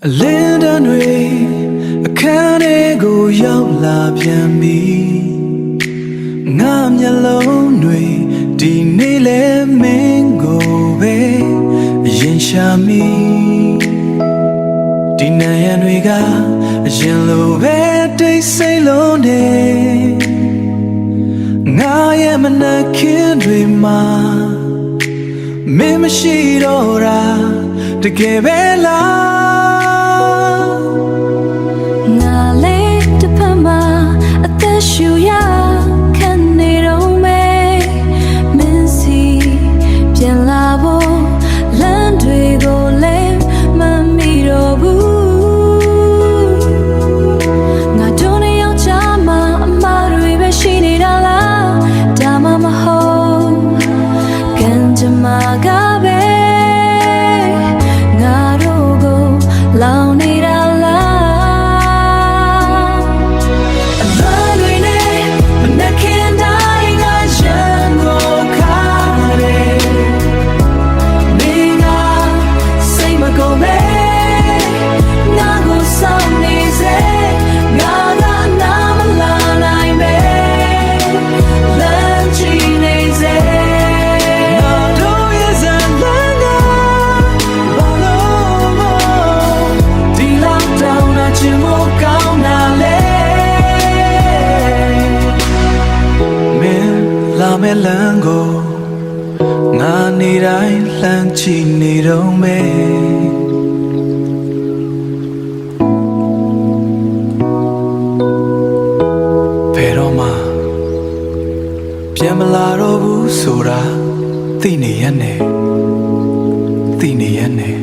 လင်းတန်းတွေအခန်းထဲကိုရောက်လာပြန်ပြီငါမျက်လုံးတွေဒီနေ့လဲမင်းကိုပဲရင်ရှာမိဒီနံရံတွေကအရင်လိုပဲတိတ်ဆိတ်လုံးနေငါရဲ့မနှက်ခင်းတွေမှာမင်းမရှိတော့တာတကယ်ပဲလားရှူရခံနေတော့မယ်မင်းစီပြန်လာဖို့လမ်းတွေကိုလည်းမမီတော့ဘူးငါတို့နဲ့ယောက်ျားမအမှားတွေပဲရှိနေတာလားဒါမှမဟုတ်ကံကြမ္မာကပဲငါတို့ကိုလောင်နေတာမဲလန်းကိုငါနေတိုင်းလှမ်းကြည့်နေတော့မယ်ဘယ်တော့မှပြန်မလာတော့ဘူးဆိုတာသိနေရနဲ့သိနေရနဲ့